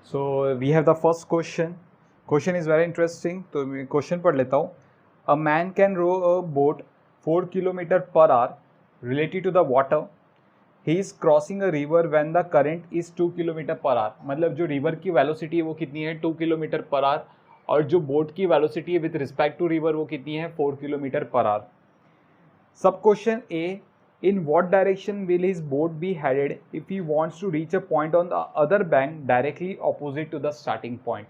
So we have the first question. Question is very interesting. तो मैं question पढ़ लेता हूँ. A man can row a boat 4 km per hour related to the water. He is crossing a river when the current is 2 km per hour. मतलब जो river की velocity है वो कितनी है 2 km per hour और जो बोट की वेलोसिटी है विद रिस्पेक्ट टू रिवर वो कितनी है 4 km per hour. Sub question A. In what direction will his boat be headed if he wants to reach a point on the other bank directly opposite to the starting point?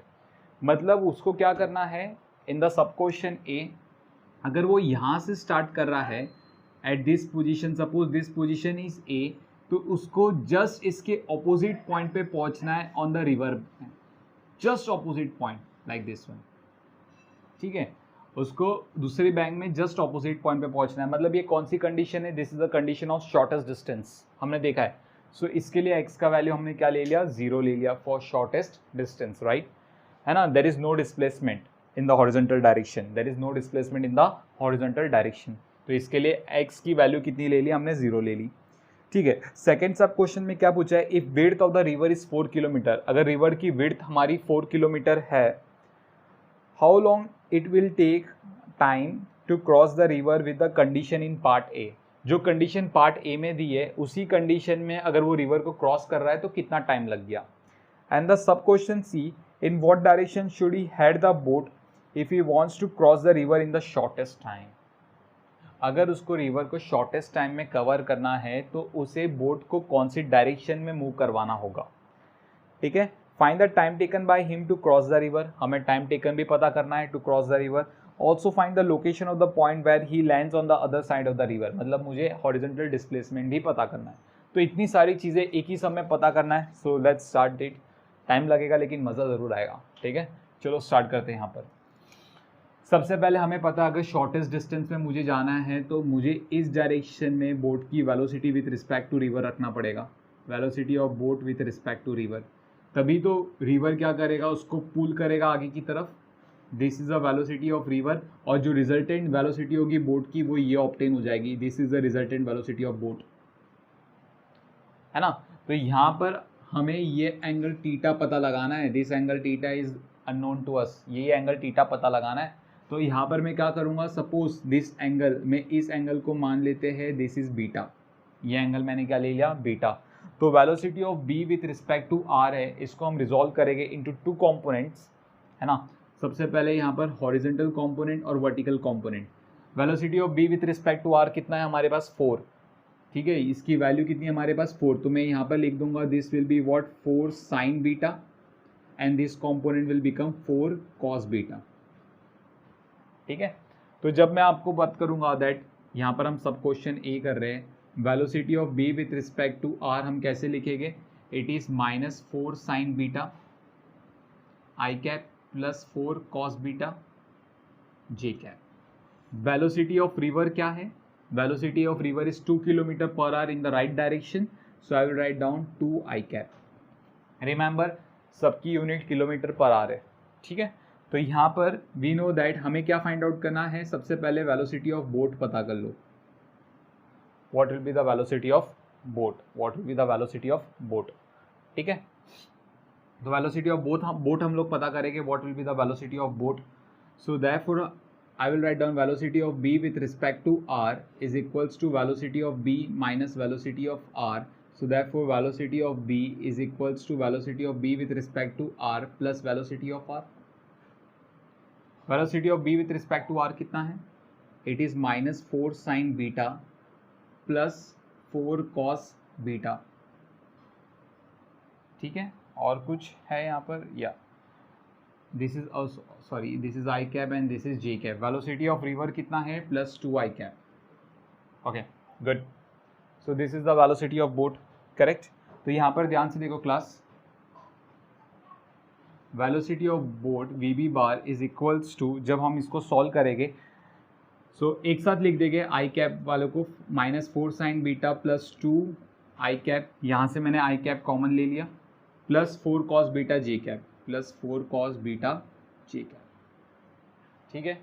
मतलब उसको क्या करना है in the sub question ए, अगर वो यहाँ से start कर रहा है at this position, suppose this position is a, तो उसको जस्ट इसके ऑपोजिट पॉइंट पे पहुंचना है on the river, just opposite point like this one. ठीक है, उसको दूसरे बैंक में जस्ट ऑपोजिट पॉइंट पे पहुंचना है. मतलब ये कौन सी कंडीशन है? This is the condition of shortest distance. हमने देखा है. सो इसके लिए एक्स का वैल्यू हमने क्या ले लिया? 0 ले लिया फॉर शॉर्टेस्ट डिस्टेंस, राइट है ना. There is no displacement in the horizontal direction, there is no displacement in the horizontal direction. तो इसके लिए एक्स की वैल्यू कितनी ले ली हमने? 0 ले ली. ठीक है. सेकंड सब क्वेश्चन में क्या पूछा है? If width of the river is 4 kilometre, अगर रिवर की विड्थ हमारी 4 किलोमीटर है, how long it will take time to cross the river with the condition in part A. जो कंडीशन पार्ट ए में दी है उसी कंडीशन में अगर वो रिवर को क्रॉस कर रहा है तो कितना टाइम लग गया. And the sub question C. In what direction should he head the boat if he wants to cross the river in the shortest time. अगर उसको रिवर को शॉर्टेस्ट टाइम में कवर करना है तो उसे बोट को कौन सी डायरेक्शन में मूव करवाना होगा. ठीक है. Find the time taken by him to cross the river. हमें टाइम टेकन भी पता करना है to cross the river. Also find the location of the point where he lands on the other side of the river. मतलब मुझे horizontal displacement भी पता करना है. तो इतनी सारी चीज़ें एक ही समय पता करना है. सो लेट्स स्टार्ट इट. टाइम लगेगा लेकिन मज़ा ज़रूर आएगा. ठीक है, चलो स्टार्ट करते हैं. यहाँ पर सबसे पहले हमें पता, अगर शॉर्टेस्ट डिस्टेंस में मुझे जाना है तो मुझे इस डायरेक्शन में बोट की velocity with respect to river रखना पड़ेगा. Velocity of boat with respect to river, तभी तो रिवर क्या करेगा, उसको पुल करेगा आगे की तरफ. This is the velocity of river और जो रिजल्टेंट वेलोसिटी होगी बोट की वो ये ऑब्टेन हो जाएगी. This is the resultant velocity of boat, है ना. तो यहाँ पर हमें ये एंगल थीटा पता लगाना है. This angle theta is unknown to us. ये एंगल थीटा पता लगाना है. तो यहाँ पर मैं क्या करूँगा, सपोज दिस एंगल, मैं इस एंगल को मान लेते हैं दिस इज बीटा. ये एंगल मैंने क्या ले लिया? बीटा. तो velocity of B with respect to R है, इसको हम रिजॉल्व करेंगे इनटू 2 कंपोनेंट्स, है ना. सबसे पहले यहाँ पर हॉरिजॉन्टल कंपोनेंट और vertical component. Velocity of B with respect to R कितना है हमारे पास? 4. ठीक है, इसकी वैल्यू कितनी है हमारे पास? 4. तो मैं यहाँ पर लिख दूंगा this will be what 4 sine beta and this component will become 4 cos beta. ठीक है. तो जब मैं आपको बात करूँगा दैट यहाँ पर हम सब क्वेश्चन ए कर रहे हैं, velocity of B with respect to R हम कैसे लिखेंगे? It is -4 sine beta I cap plus 4 cos beta J cap. Velocity of river क्या है? Velocity of river is 2 kilometre per hour in the right direction. So I will write down 2 I cap. Remember सबकी unit kilometre per hour है. ठीक है. तो यहाँ पर we know that हमें क्या फाइंड आउट करना है? सबसे पहले वेलोसिटी ऑफ बोट पता कर लो. What will be the velocity of boat? What will be the velocity of boat? ठीक है. तो velocity of boat हम लोग पता करेंगे. What will be the velocity of boat? So therefore I will write down velocity of b with respect to r is equals to velocity of b minus velocity of r. So therefore velocity of b is equals to velocity of b with respect to r plus velocity of r. Velocity of b with respect to r कितना है? It is -4 sin beta plus 4 cos beta. ठीक है. और कुछ है यहाँ पर? या this is sorry this is i cap and this is j cap. Velocity of river कितना है? +2 आई cap. Okay good. So this is the velocity of boat. Correct. तो यहाँ पर ध्यान से देखो class. Velocity of boat v B bar is equals to, जब हम इसको सॉल्व करेंगे सो एक साथ लिख देंगे आई कैप वालों को, -4 साइन बीटा प्लस 2 आई कैप, यहाँ से मैंने आई कैप कॉमन ले लिया, plus 4 cos beta J cap, plus 4 cos beta J cap. ठीक है.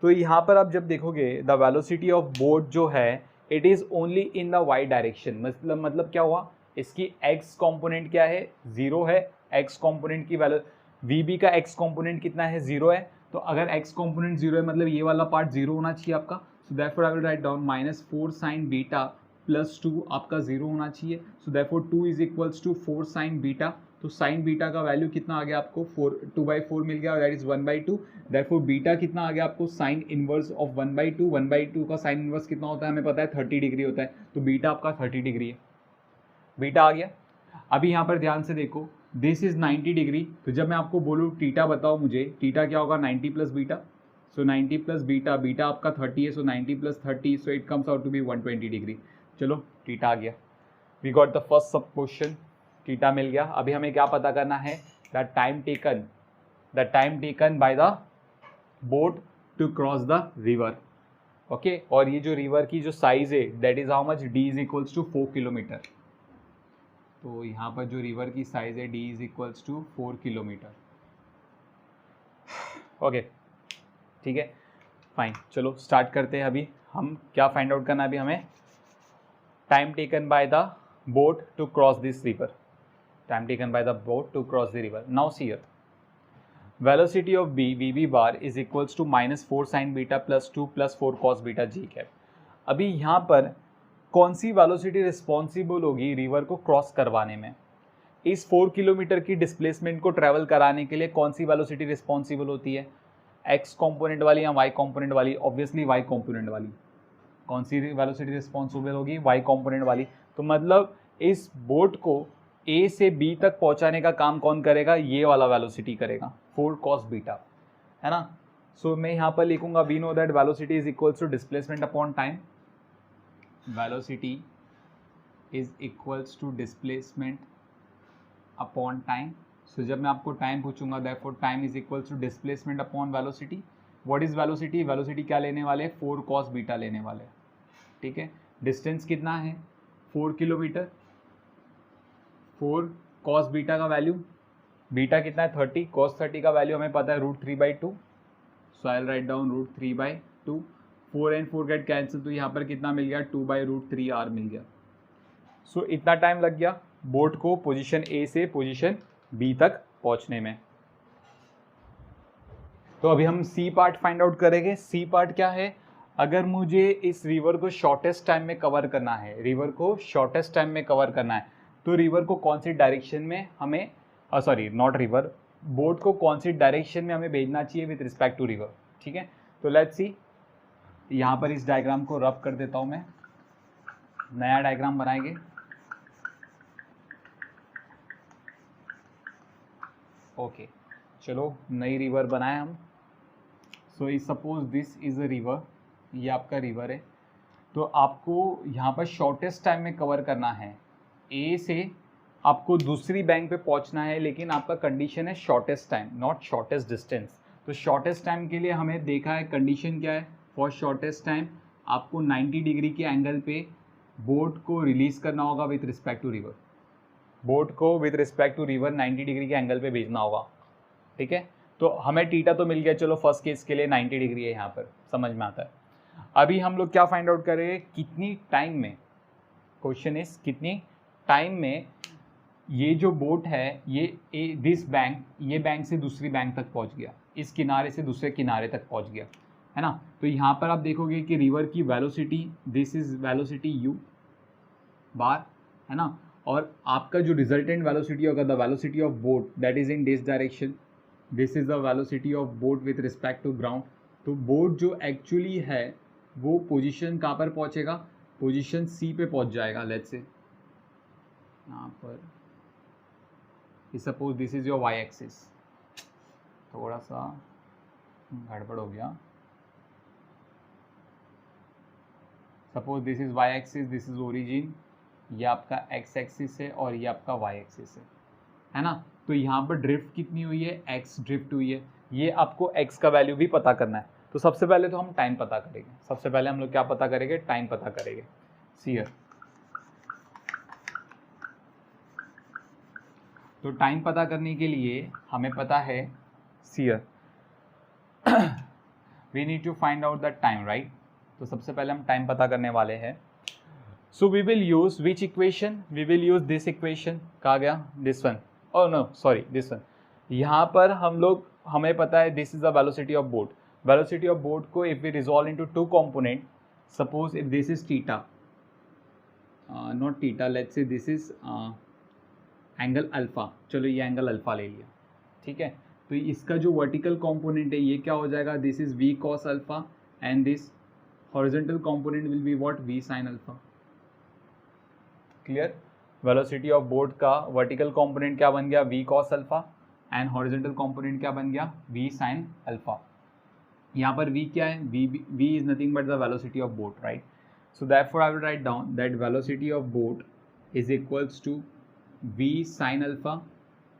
तो यहाँ पर आप जब देखोगे द वेलोसिटी ऑफ बोट जो है it is only in the Y direction. मतलब क्या हुआ? इसकी एक्स कॉम्पोनेंट क्या है? 0 है एक्स कॉम्पोनेंट की वैल्यू, वी बी का एक्स कॉम्पोनेंट कितना है, 0 है। तो अगर एक्स कॉम्पोनेंट 0 है मतलब ये वाला पार्ट 0 होना चाहिए आपका। So therefore I will write down -4 sin beta plus 2 आपका 0 होना चाहिए। So therefore 2 is equals to 4 sin beta. तो साइन बीटा का वैल्यू कितना आ गया आपको, 2/4 मिल गया, दैट इज 1/2। देयरफॉर बीटा कितना आ गया आपको, साइन इनवर्स ऑफ 1/2। 1/2 का साइन इनवर्स कितना होता है हमें पता है, 30 डिग्री होता है। तो बीटा आपका 30 डिग्री है, बीटा आ गया। अभी यहाँ पर ध्यान से देखो, दिस इज 90 डिग्री। तो जब मैं आपको बोलूँ टीटा बताओ मुझे, टीटा क्या होगा, 90 plus beta. So 90 plus beta, beta आपका 30 है, so 90 plus 30, so it comes out to be 120 degree. चलो टीटा आ गया, we got the first sub question, theta मिल गया। अभी हमें क्या पता करना है, the time taken by the boat to cross the river. Okay, और ये जो रिवर की जो साइज है that is how much, D is equals to 4 kilometre. तो यहाँ पर जो रिवर की साइज है D is equals to 4 kilometre. Okay ठीक है, फाइन। चलो स्टार्ट करते हैं। अभी हम क्या फाइंड आउट करना है, अभी हमें time taken by the boat to cross this river, time taken by the boat to cross the river. Now see here, velocity of B V B bar is equals to -4 sin beta plus 2 plus 4 cos beta G cap. अभी यहाँ पर कौन सी velocity responsible होगी river को क्रॉस करवाने में, इस 4 किलोमीटर की डिस्प्लेसमेंट को ट्रैवल कराने के लिए कौन सी वेलोसिटी रिस्पॉन्सिबल होती है, एक्स कॉम्पोनेंट वाली या वाई कॉम्पोनेंट वाली, ऑब्वियसली वाई कॉम्पोनेंट वाली। कौन सी वेलोसिटी रिस्पॉन्सिबल होगी, वाई कॉम्पोनेंट वाली। तो मतलब इस बोट को ए से बी तक पहुंचाने का काम कौन करेगा, ये वाला वेलोसिटी करेगा, 4 cos बीटा, है ना। सो मैं यहाँ पर लिखूंगा, we know that velocity is equals to displacement upon time, velocity is equals to displacement upon time. So जब मैं आपको टाइम पूछूंगा, therefore time is equals to displacement upon velocity. What is velocity, velocity क्या लेने वाले, 4 cos beta लेने वाले, ठीक है। डिस्टेंस कितना है, 4 किलोमीटर। 4 cos बीटा का वैल्यू, बीटा कितना है 30, cos 30 का वैल्यू हमें पता है √3/2। So I will write down √3/2। 4 and 4 get cancel, तो यहाँ पर कितना मिल गया, 2/√3r मिल गया। सो इतना टाइम लग गया बोट को पोजीशन ए से पोजीशन बी तक पहुंचने में। तो अभी हम सी पार्ट फाइंड आउट करेंगे। सी पार्ट क्या है, अगर मुझे इस रिवर को शॉर्टेस्ट टाइम में कवर करना है, रिवर को शॉर्टेस्ट टाइम में कवर करना है, तो रिवर को कौन सी डायरेक्शन में हमें, सॉरी नॉट रिवर, बोट को कौन सी डायरेक्शन में हमें भेजना चाहिए विद रिस्पेक्ट टू रिवर, ठीक है। तो लेट्स सी, यहाँ पर इस डायग्राम को रब कर देता हूँ मैं, नया डायग्राम बनाएंगे। ओके चलो नई रिवर बनाए हम। So is suppose this is a river, ये आपका रिवर है। तो आपको यहाँ पर शॉर्टेस्ट टाइम में कवर करना है, ए से आपको दूसरी बैंक पे पहुँचना है, लेकिन आपका कंडीशन है shortest time, not shortest distance. तो शॉर्टेस्ट टाइम के लिए हमें देखा है कंडीशन क्या है, फॉर शॉर्टेस्ट टाइम आपको 90 डिग्री के एंगल पे बोट को रिलीज़ करना होगा with respect to river, boat को with respect to river 90 degree के एंगल पे भेजना होगा, ठीक है। तो हमें टीटा तो मिल गया, चलो फर्स्ट केस के लिए 90 डिग्री है, यहाँ पर समझ में आता है। अभी हम लोग क्या फाइंड आउट करेंगे, कितनी टाइम में, क्वेश्चन इज कितनी टाइम में ये जो बोट है ये दिस बैंक, ये बैंक से दूसरी बैंक तक पहुँच गया, इस किनारे से दूसरे किनारे तक पहुँच गया, है ना। तो यहाँ पर आप देखोगे कि रिवर की velocity, this is velocity u bar, है ना, और आपका जो रिजल्टेंट वेलोसिटी होगा, the velocity of boat that is in this direction, this is the velocity of boat with respect to ground. तो बोट जो एक्चुअली है वो पोजीशन कहाँ पर पहुँचेगा, पोजीशन सी पे पहुँच जाएगा। लेट्स से यहाँ पर suppose this is your Y axis, थोड़ा सा गड़बड़ हो गया। Suppose this is Y axis, this is origin, ये आपका एक्स एक्सिस है और ये आपका वाई एक्सिस है ना। तो यहाँ पर ड्रिफ्ट कितनी हुई है, एक्स ड्रिफ्ट हुई है। ये आपको एक्स का वैल्यू भी पता करना है। तो सबसे पहले तो हम टाइम पता करेंगे, सबसे पहले हम लोग क्या पता करेंगे, टाइम पता करेंगे। सी हियर, तो टाइम पता करने के लिए हमें पता है, see here, we need to find out the time, right. तो सबसे पहले हम टाइम पता करने वाले हैं। So we will use which equation, we will use this equation, कहा गया दिस वन। और नो सॉरी दिस वन, यहाँ पर हमें पता है this is the velocity of boat. Velocity of boat को if we resolve into two component, suppose if this is theta, not theta, let's say this is angle alpha, चलो ये angle alpha ले लिया, ठीक है. तो इसका जो वर्टिकल कंपोनेंट है ये क्या हो जाएगा, this is v cos alpha and this horizontal component will be what, v sin alpha. Clear. Velocity of boat का वर्टिकल कंपोनेंट क्या बन गया, v cos alpha and horizontal component क्या बन गया, v sin अल्फा. यहाँ पर v क्या है, v is nothing but the velocity of boat, right. So therefore I will write down that velocity of boat is equals to v sin alpha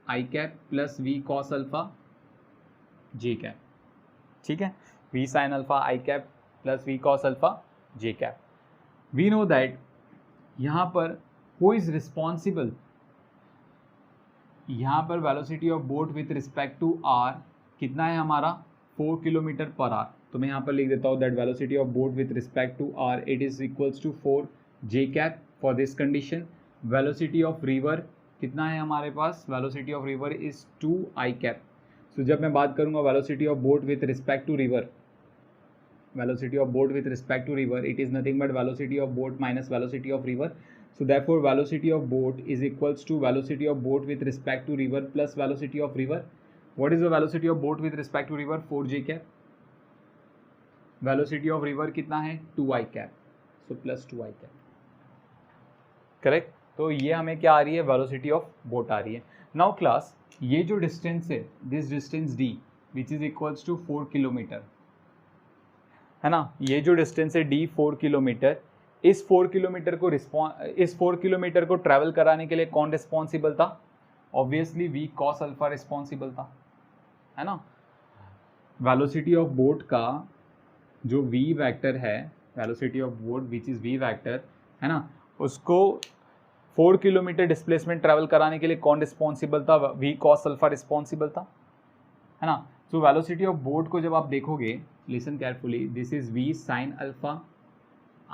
i cap plus v cos alpha j cap. ठीक है, v sin alpha i cap plus v cos alpha j cap. We know that यहाँ पर who is responsible, यहाँ पर velocity of boat with respect to r कितना है हमारा, 4 kilometre per our. तो मैं यहाँ पर लिख देता हूँ that velocity of boat with respect to r it is equals to 4 j cap for this condition. Velocity of river कितना है हमारे पास, velocity of river is 2 i cap. So जब मैं बात करूंगा velocity of boat with respect to river, velocity of boat with respect to river, it is nothing but velocity of boat minus velocity of river. So therefore velocity of boat is equals to velocity of boat with respect to river plus velocity of river. What is the velocity of boat with respect to river, 4 j cap. Velocity of river कितना है, 2 i cap, so plus 2 i cap. Correct. तो ये हमें क्या आ रही है, velocity of boat आ रही है. नाउ क्लास, ये जो डिस्टेंस है, this distance d which is equals to 4 kilometre, है ना. ये जो डिस्टेंस है d 4 किलोमीटर, इस 4 किलोमीटर को ट्रैवल कराने के लिए कौन रिस्पॉन्सिबल था, obviously v cos alpha responsible था, है ना. वेलोसिटी ऑफ बोट का जो v वेक्टर है, velocity of boat which is v vector, है ना, उसको 4 किलोमीटर डिस्प्लेसमेंट ट्रैवल कराने के लिए कौन रिस्पॉन्सिबल था, v cos अल्फा रिस्पॉन्सिबल था, है ना. सो वेलोसिटी ऑफ बोट को जब आप देखोगे, listen carefully, this is v sin alpha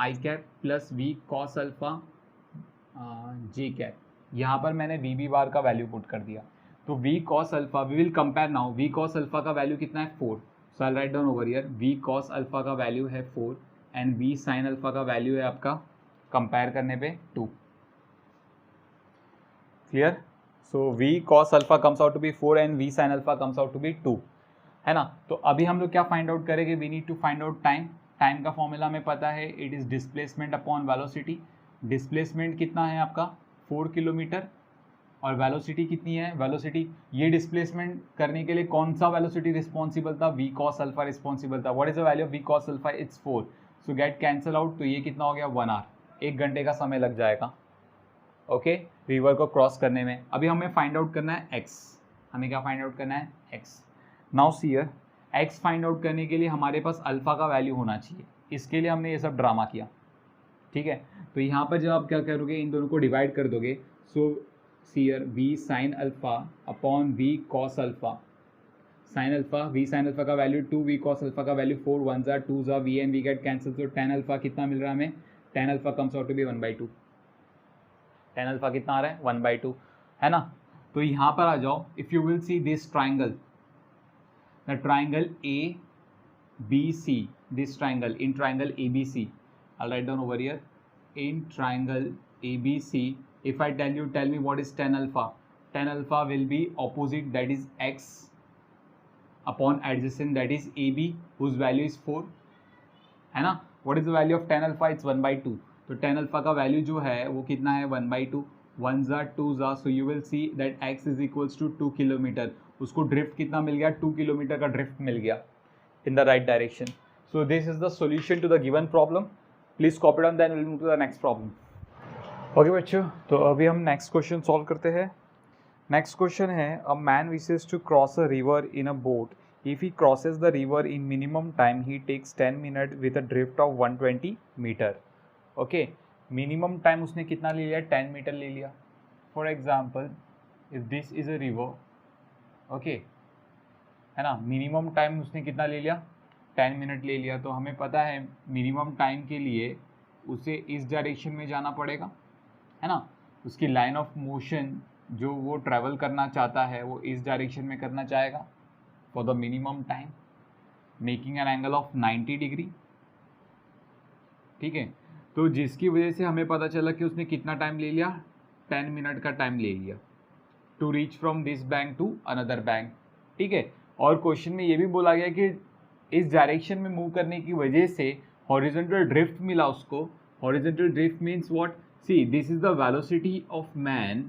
i cap plus v cos alpha j cap. यहाँ पर मैंने v बार का वैल्यू पुट कर दिया. तो v cos alpha, we will compare now, v cos alpha का वैल्यू कितना है, 4. So I write down over here, v cos alpha का वैल्यू है 4 एंड v sin अल्फा का वैल्यू है आपका कंपेयर करने पे 2. Clear. So v cos alpha comes out to be 4 and v sin alpha comes out to be 2, है ना. तो अभी हम लोग क्या फाइंड आउट करेंगे, we need to find out time. Time का फॉर्मूला हमें पता है, it is displacement upon velocity. Displacement कितना है आपका, 4 किलोमीटर, और वेलोसिटी कितनी है, वेलोसिटी, ये डिस्प्लेसमेंट करने के लिए कौन सा वेलोसिटी रिस्पॉन्सिबल था, v cos अल्फा रिस्पॉन्सिबल था. What is the value of v cos alpha, it's 4. So get cancel out. तो ये कितना हो गया, 1 आवर, 1 घंटे का समय लग जाएगा, ओके, रिवर को क्रॉस करने में. अभी हमें फाइंड आउट करना है x. हमें क्या फाइंड आउट करना है, x. Now see here, x find out करने के लिए हमारे पास अल्फा का वैल्यू होना चाहिए. इसके लिए हमने ये सब ड्रामा किया, ठीक है. तो यहाँ पर जब आप क्या करोगे, इन दोनों को डिवाइड कर दोगे. So see here, v sin alpha upon v cos alpha. sin alpha, v sin alpha का वैल्यू 2, v cos अल्फा का वैल्यू 4, 1 ज़ा 2 ज़ा, v and v get cancel. तो tan अल्फा कितना मिल रहा है हमें, tan alpha comes out to be 1/2. tan alpha कितना आ रहा है, 1/2, है ना. तो यहाँ पर आ जाओ, if you will see this triangle, the triangle ABC, this triangle, in triangle ABC, I'll write down over here, in triangle ABC, if I tell you, tell me what is tan alpha. Tan alpha will be opposite, that is x, upon adjacent, that is AB, whose value is 4, है ना. What is the value of tan alpha, it's 1/2. तो tan alpha का value जो है वो कितना है, 1/2, 1 ज़ा 2 ज़ा. So you will see that x is equals to 2 kilometre. उसको ड्रिफ्ट कितना मिल गया, 2 किलोमीटर का ड्रिफ्ट मिल गया in the right direction. So this is the solution to the given problem. Please copy down, then we'll move to the next problem. Okay बच्चों, तो अभी हम next question solve करते हैं. Next question है, a man wishes to cross a river in a boat. If he crosses the river in minimum time, he takes 10 minutes with a drift of 120 meter. Okay, minimum time उसने कितना ले लिया, 10 metre ले लिया. For example, if this is a river, okay, है ना, minimum time उसने कितना ले लिया, 10 मिनट ले लिया. तो हमें पता है मिनिमम टाइम के लिए उसे इस डायरेक्शन में जाना पड़ेगा, है ना. उसकी लाइन ऑफ मोशन जो वो ट्रैवल करना चाहता है वो इस डायरेक्शन में करना चाहेगा for the minimum time, making an angle of 90 degree. ठीक है, तो जिसकी वजह से हमें पता चला कि उसने कितना टाइम ले लिया, 10 मिनट का टाइम ले लिया to reach from this bank to another bank. ठीक है, और क्वेश्चन में ये भी बोला गया कि इस डायरेक्शन में मूव करने की वजह से हॉरिजॉन्टल ड्रिफ्ट मिला उसको। Horizontal drift means what, see this is the velocity of man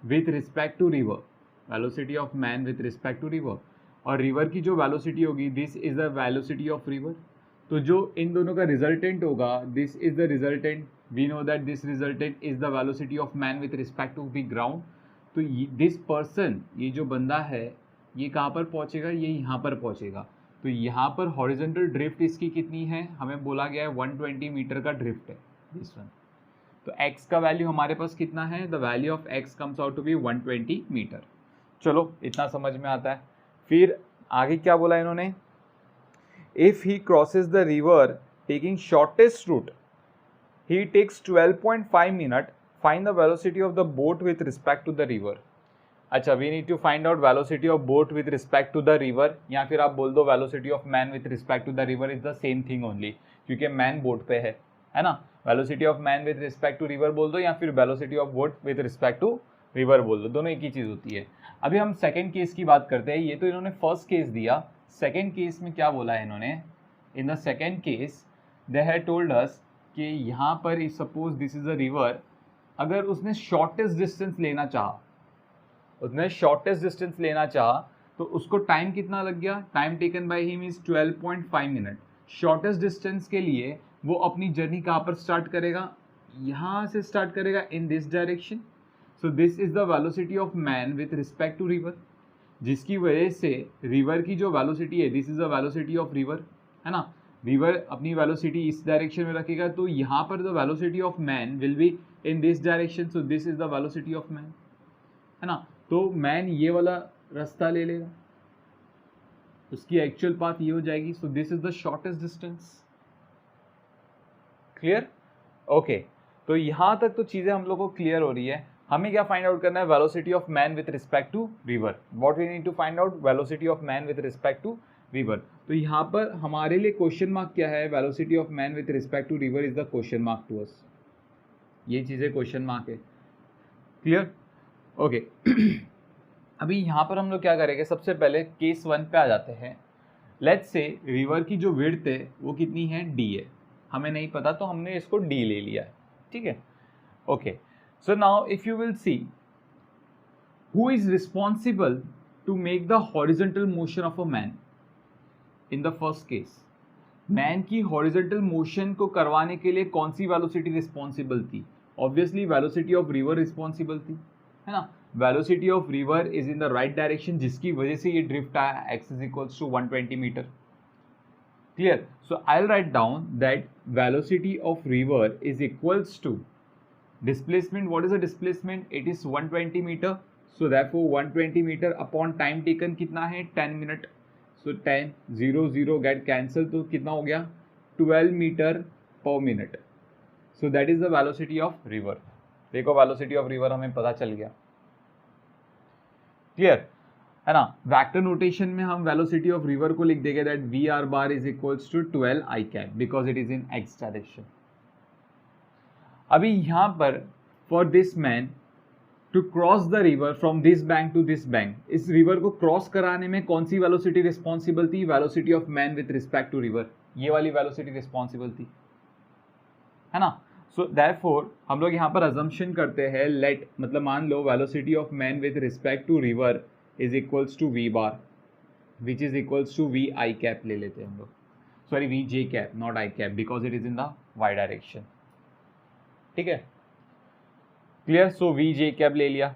with respect to river, velocity of man with respect to river, और रिवर की जो वेलोसिटी होगी this is the velocity of river. तो जो इन दोनों का रिजल्टेंट होगा, this is the resultant, we know that this resultant is the velocity of man with respect to the ground. तो दिस पर्सन, ये जो बंदा है, ये कहाँ पर पहुँचेगा, ये यहाँ पर पहुँचेगा। तो यहाँ पर हॉरिजॉन्टल ड्रिफ्ट इसकी कितनी है, हमें बोला गया है 120 मीटर का ड्रिफ्ट है दिस वन। तो x का वैल्यू हमारे पास कितना है, the value of x comes out to be 120 metre. चलो इतना समझ में आता है। फिर आगे क्या बोला इन्होंने, if he crosses the river taking shortest route he takes 12.5 minute, find the velocity of the boat with respect to the river. अच्छा, we need to find out velocity of boat with respect to the river, या फिर आप बोल दो velocity of man with respect to the river is the same thing only, क्योंकि man boat पे है ना। Velocity of man with respect to river बोल दो, या फिर velocity of boat with respect to river बोल दो, दोनों एक ही चीज़ होती है। अभी हम सेकेंड केस की बात करते हैं। ये तो इन्होंने फर्स्ट केस दिया, सेकेंड केस में क्या बोला है इन्होंने, इन the second case they had told us कि यहाँ पर if suppose this is a river, अगर उसने शॉर्टेस्ट डिस्टेंस लेना चाहा, उसने शॉर्टेस्ट डिस्टेंस लेना चाहा तो उसको टाइम कितना लग गया, time taken by him is 12.5 minute. Shortest distance के लिए वो अपनी जर्नी कहाँ पर स्टार्ट करेगा, यहाँ से स्टार्ट करेगा in this direction. So this is the velocity of man with respect to river, जिसकी वजह से रिवर की जो वेलोसिटी है, this is the velocity of river, है ना। रिवर अपनी वेलोसिटी इस डायरेक्शन में रखेगा, तो यहाँ पर the velocity of man will be in this direction, so this is the velocity of man, है ना। तो मैन ये वाला रास्ता ले लेगा, उसकी एक्चुअल पाथ ये हो जाएगी। सो this is the shortest distance. Clear, okay. तो यहाँ तक तो चीज़ें हम लोग को क्लियर हो रही है। हमें क्या फाइंड आउट करना है, velocity of man with respect to river. What we need to find out, velocity of man with respect to river. तो यहाँ पर हमारे लिए क्वेश्चन मार्क क्या है, velocity of man with respect to river is the question mark to us. ये चीज़ें question mark है। Clear, okay. अभी यहाँ पर हम लोग क्या करेंगे, सबसे पहले केस 1 पे आ जाते हैं। लेट्स से रिवर की जो विड्थ है वो कितनी है, d है, हमें नहीं पता तो हमने इसको d ले लिया है। ठीक है, okay. So now if you will see who is responsible to make the horizontal motion of a man in the first case. Man की हॉरिजॉन्टल मोशन को करवाने के लिए कौन सी वेलोसिटी रिस्पॉन्सिबल थी, obviously velocity of river responsible थी, है ना। Velocity of river is in the right direction, जिसकी वजह से ये ड्रिफ्ट आया, x is equals to 120 metre. Clear, so I will write down that velocity of river is equals to displacement. What is the displacement, it is 120 metre. So therefore 120 metre upon time taken कितना है, 10 minute. सो 10 0 0 gate cancel, तो कितना हो गया, 12 metre per minute. So that is the velocity of river. देखो velocity of river हमें पता चल गया। क्लियर है ना। वेक्टर नोटेशन में हम वेलोसिटी ऑफ रिवर को लिख देंगे that V are bar is equals to 12 I cap, because it is in X direction. अभी यहाँ पर for this man to cross the river from this bank to this bank, इस river को cross कराने में कौन सी वेलोसिटी रिस्पॉन्सिबल थी, velocity of man with respect to river, ये वाली वेलोसिटी रिस्पॉन्सिबल थी, है ना। सो देयरफॉर हम लोग यहाँ पर अजम्पशन करते हैं, लेट मतलब मान लो velocity of man with respect to river is equals to V bar which is equals to V I cap ले लेते हैं हम लोग, sorry V J cap not I cap, because it is in the Y direction. ठीक है, clear. So V J cap ले लिया।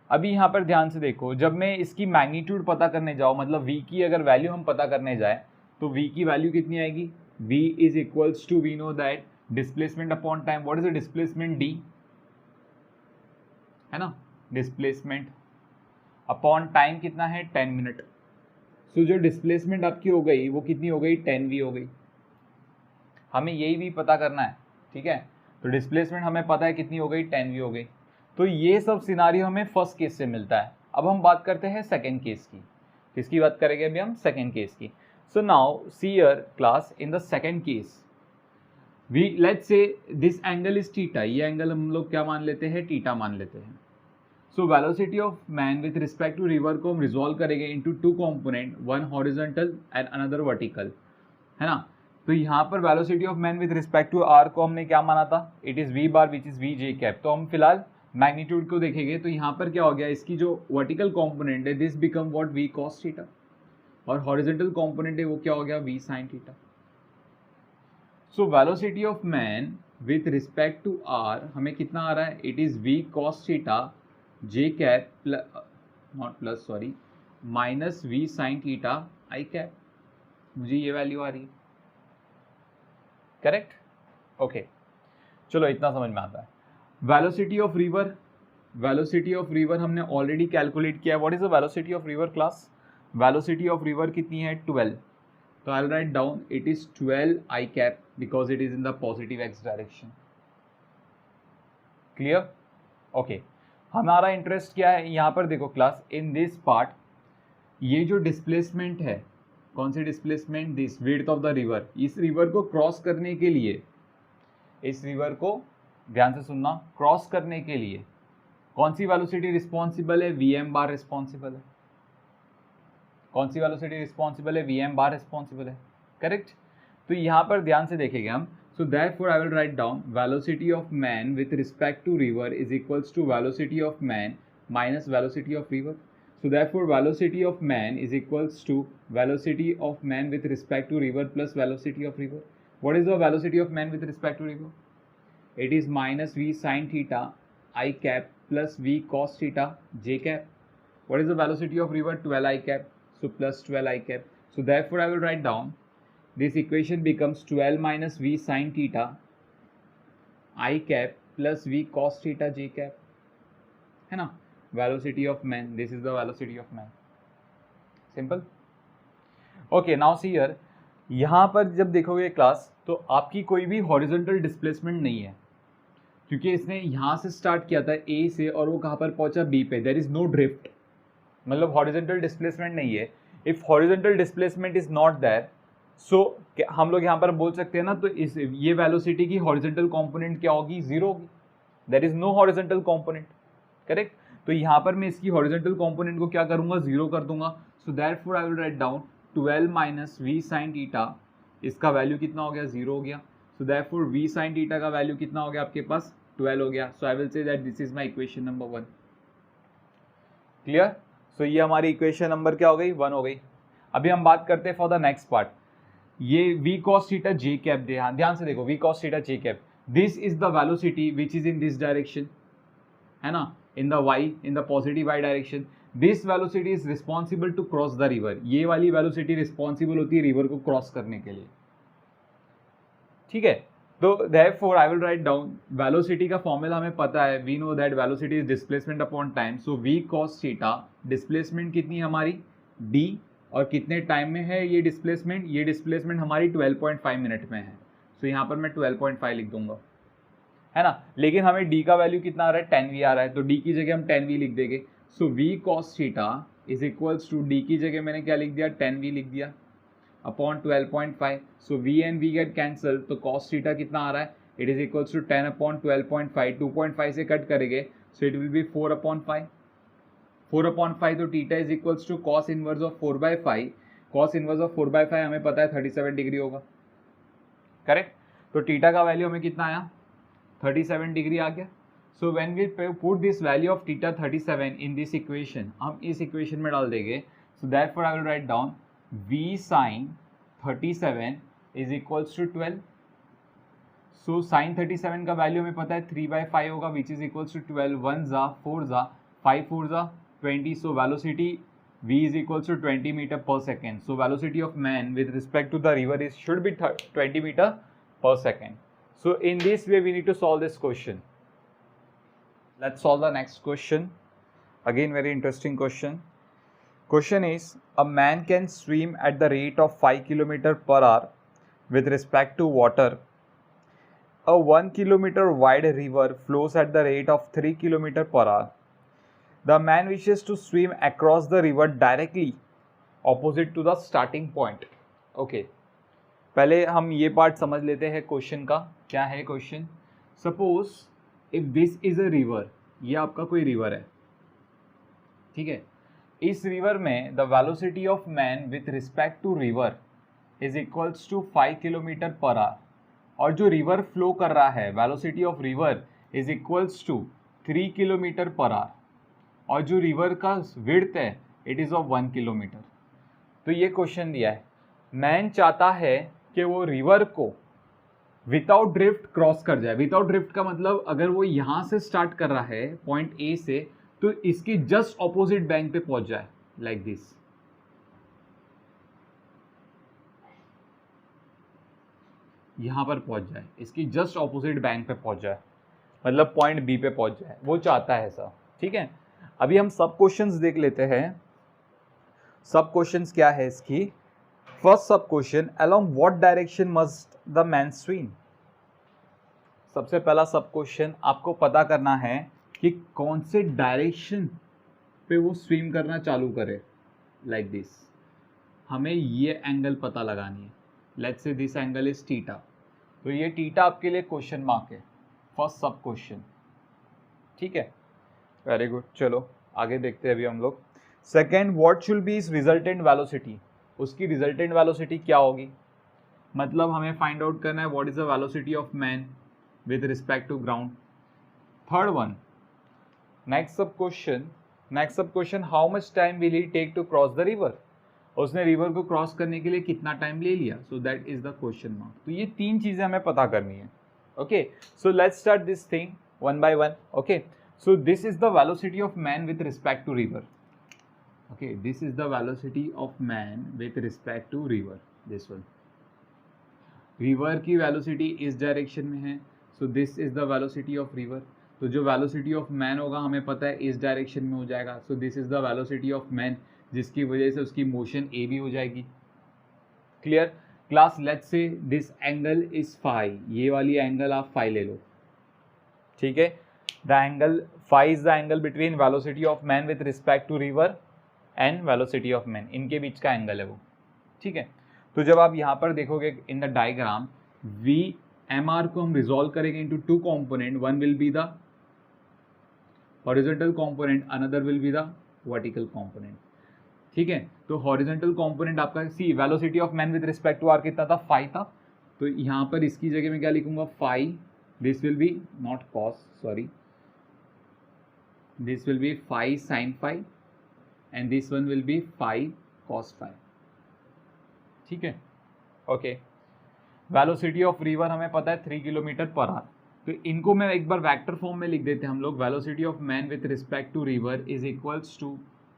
अभी यहाँ पर ध्यान से देखो, जब मैं इसकी मैग्नीट्यूड पता करने जाऊँ, मतलब v की अगर वैल्यू हम पता करने जाए तो v की वैल्यू कितनी आएगी, v is equals to we know that displacement upon time. What is the displacement, d, है ना। डिस्प्लेसमेंट अपॉन टाइम कितना है, 10 मिनट। सो जो डिस्प्लेसमेंट आपकी हो गई वो कितनी हो गई, 10v हो गई। हमें यही भी पता करना है, ठीक है। तो डिस्प्लेसमेंट हमें पता है कितनी हो गई, 10v हो गई। तो ये सब सिनारियो हमें फर्स्ट केस से मिलता है। अब हम बात करते हैं सेकेंड केस की। किसकी बात करेंगे अभी हम? सेकेंड केस की। So now see here class, in the second case we let's say this angle is theta, ये एंगल हम लोग क्या मान लेते हैं? थीटा मान लेते हैं। So velocity of man with respect to river को हम रिजॉल्व करेंगे into two component, one horizontal and another vertical, है ना। तो यहाँ पर velocity of man with respect to R को हमने क्या माना था? It is V bar which is V J cap. तो हम फिलहाल मैग्नीट्यूड को देखेंगे। तो यहाँ पर क्या हो गया, इसकी जो वर्टिकल कंपोनेंट है this become what? V cos theta, और हॉरिजॉन्टल कंपोनेंट है वो क्या हो गया? V sine theta. So velocity of man with respect to R हमें कितना आ रहा है? It is V cos theta J cap not plus sorry minus V sine theta I cap. मुझे ये वैल्यू आ रही है, करेक्ट? ओके, चलो इतना समझ में आता है। Velocity of river, velocity of river हमने ऑलरेडी कैलकुलेट किया है। What is the velocity of river class? Velocity of river कितनी है? 12। तो आई will write down it is 12 I cap because it is in the positive x direction. Clear? Okay, हमारा interest क्या है यहाँ पर? देखो क्लास, इन दिस पार्ट ये जो डिस्प्लेसमेंट है, कौन सी displacement? This width of the river. इस रिवर को क्रॉस करने के लिए, इस रिवर को ध्यान से सुनना, क्रॉस करने के लिए कौन सी वेलोसिटी रिस्पॉन्सिबल है? वी एम बार रिस्पॉन्सिबल है। कौन सी वेलोसिटी रिस्पॉन्सिबल है? वी एम बार रिस्पॉन्सिबल है, करेक्ट? तो यहाँ पर ध्यान से देखेंगे हम। So therefore I will write down velocity of man with respect to river is equals to velocity of man minus velocity of river. So therefore velocity of man is equals to velocity of man with respect to river plus velocity of river. What is the velocity of man with respect to river? It is minus v sin theta I cap plus v cos theta j cap. What is the velocity of river? 12 I cap. So plus 12 I cap. So therefore I will write down this equation becomes 12 minus v sin theta I cap plus v cos theta j cap, है ना? Velocity of man, this is the velocity of man. Simple. Okay, now see here, यहाँ पर जब देखोगे class तो आपकी कोई भी हॉरिजॉन्टल डिस्प्लेसमेंट नहीं है, क्योंकि इसने यहाँ से स्टार्ट किया था A से और वो कहाँ पर पहुँचा? B पे। देयर इज नो ड्रिफ्ट, मतलब हॉरिजॉन्टल डिस्प्लेसमेंट नहीं है। If horizontal displacement is not there, so हम लोग यहाँ पर बोल सकते हैं ना, तो इस ये वेलोसिटी की हॉरिजॉन्टल कंपोनेंट क्या होगी? जीरो होगी। There is no horizontal component, correct? तो यहाँ पर मैं इसकी हॉरिजॉन्टल कंपोनेंट को क्या करूँगा? जीरो कर दूंगा। So therefore I will write down 12 minus V sine theta, इसका वैल्यू कितना हो गया? जीरो हो गया। So therefore V sine theta का वैल्यू कितना हो गया आपके पास? 12 हो गया। So I will say that this is my equation number 1। Clear? So ये हमारी इक्वेशन नंबर क्या हो गई? 1 हो गई। अभी हम बात करते हैं फॉर द नेक्स्ट पार्ट। ये V cos theta J cap, ध्यान से देखो, V cos theta J cap, this is the velocity which is in this direction, है ना, in the y, in the positive y direction. This velocity is responsible to cross the river. ये वाली velocity responsible होती है river को cross करने के लिए, ठीक है? तो therefore I will write down velocity का फॉर्मूला हमें पता है, we know that velocity is displacement upon time. So v cos theta, displacement कितनी हमारी? d, और कितने टाइम में है ये डिस्प्लेसमेंट? ये डिस्प्लेसमेंट हमारी 12.5 मिनट में है। सो यहाँ पर मैं 12.5 लिख दूंगा, है ना। लेकिन हमें d का वैल्यू कितना आ रहा है? 10v आ रहा है, तो d की जगह हम 10v लिख देंगे। So v cos theta is equals to d की जगह मैंने क्या लिख दिया? 10v लिख दिया upon 12.5। So v and v get cancel, तो cos थीटा कितना आ रहा है? It is equals to 10 upon 12.5, 2.5 से कट करेंगे, सो इट विल बी 4/5। 4/5 तो theta is equals to cos inverse of 4/5। cos inverse of 4/5 हमें पता है 37 डिग्री होगा, करेक्ट? तो थीटा का वैल्यू हमें कितना आया? 37 डिग्री आ गया। So when we put this value of theta 37 in this equation, हम इस इक्वेशन में डाल देंगे। So therefore I will write down v sin 37 is equals to 12। So sin 37 का वैल्यू हमें पता है 3/5 होगा, विच इज इक्वल्स टू 12। 1 जा 4 जा 5 4 जा 20। So velocity v is equals to 20 meter per second. So velocity of man with respect to the river is should be 20 meter per second. So in this way we need to solve this question. Let's solve the next question. Again very interesting question. Question is, a man can swim at the rate of 5 km per hour with respect to water. A 1 kilometer wide river flows at the rate of 3 kilometer per hour. The man wishes to swim across the river directly opposite to the starting point. Okay. पहले हम ये part समझ लेते हैं question का. क्या है question? Suppose if this is a river, ये आपका कोई रिवर है, ठीक है. इस रिवर में the velocity of man with respect to river is equals to 5 kilometre per hour. और जो रिवर फ्लो कर रहा है, velocity of river is equals to 3 kilometre per hour. और जो रिवर का विड्थ है इट इज़ ऑफ 1 किलोमीटर. तो ये क्वेश्चन दिया है, मैन चाहता है कि वो रिवर को विदाउट ड्रिफ्ट क्रॉस कर जाए. विदाउट ड्रिफ्ट का मतलब अगर वो यहाँ से स्टार्ट कर रहा है पॉइंट ए से, तो इसकी जस्ट ऑपोजिट बैंक पे पहुंच जाए, लाइक दिस. यहाँ पर पहुंच जाए, इसकी जस्ट ऑपोजिट बैंक पे पहुंच जाए, मतलब पॉइंट बी पे पहुंच जाए. वो चाहता है ऐसा, ठीक है. अभी हम सब क्वेश्चंस देख लेते हैं. सब क्वेश्चंस क्या है इसकी. First sub question, along what direction must the man swim. सबसे पहला सब क्वेश्चन आपको पता करना है कि कौन से डायरेक्शन पे वो स्विम करना चालू करे, लाइक दिस. हमें ये एंगल पता लगानी है. Let's say this angle is theta. तो ये थीटा आपके लिए क्वेश्चन मार्क है, फर्स्ट सब क्वेश्चन, ठीक है. Very good. चलो आगे देखते हैं अभी हम लोग. Second, what should be is resultant velocity. उसकी रिजल्टेंट वेलोसिटी क्या होगी, मतलब हमें फाइंड आउट करना है what is the velocity of man with respect to ground. Third one, next sub question, how much time will he take to cross the river. उसने river को cross करने के लिए कितना टाइम ले लिया. सो that is the question mark. तो ये तीन चीजें हमें पता करनी है. Okay, so let's start this thing one by one. Okay, so this is the velocity of man with respect to river. Okay, this is the velocity of man with respect to river. This one, river की velocity इस direction में है, so this is the velocity of river. तो जो velocity of man होगा हमें पता है इस डायरेक्शन में हो जाएगा. so this is the velocity of man, जिसकी वजह से उसकी मोशन a भी हो जाएगी. Clear class. Let's say this angle is phi. ये वाली एंगल आप फाई ले लो, ठीक है. The angle phi is the angle between velocity of man with respect to river and velocity of man. इनके बीच का एंगल है वो, ठीक है. तो जब आप यहाँ पर देखोगे in the diagram, V M R को हम रिजॉल्व करेंगे into two component. One will be the horizontal component, another will be the vertical component, ठीक है. तो हॉरिजॉन्टल कंपोनेंट आपका see velocity of man with respect to R कितना था, phi था. तो यहाँ पर इसकी जगह में क्या लिखूंगा, phi. This will be not cos, sorry, this will be phi sin phi and this one will be phi cos phi, ठीक है. ओके, वेलोसिटी ऑफ रिवर हमें पता है 3 किलोमीटर पर आवर. तो इनको मैं एक बार वेक्टर फॉर्म में लिख देते हैं हम लोग. Velocity of man with respect to river is equals to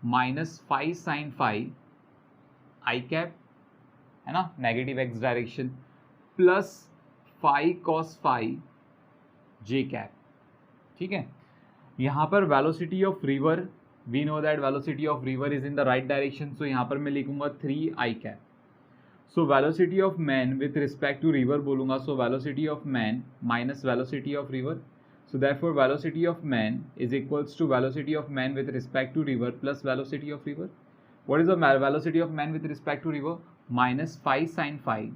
minus phi sine phi I cap, है ना, negative X direction, plus phi cos phi J cap, ठीक है. यहाँ पर velocity of river, we know that velocity of river is in the right direction, so यहाँ पर मैं लिखूंगा 3 I cap. So velocity of man with respect to river बोलूंगा, so velocity of man minus velocity of river. So therefore velocity of man is equals to velocity of man with respect to river plus velocity of river. What is the velocity of man with respect to river, minus phi sine phi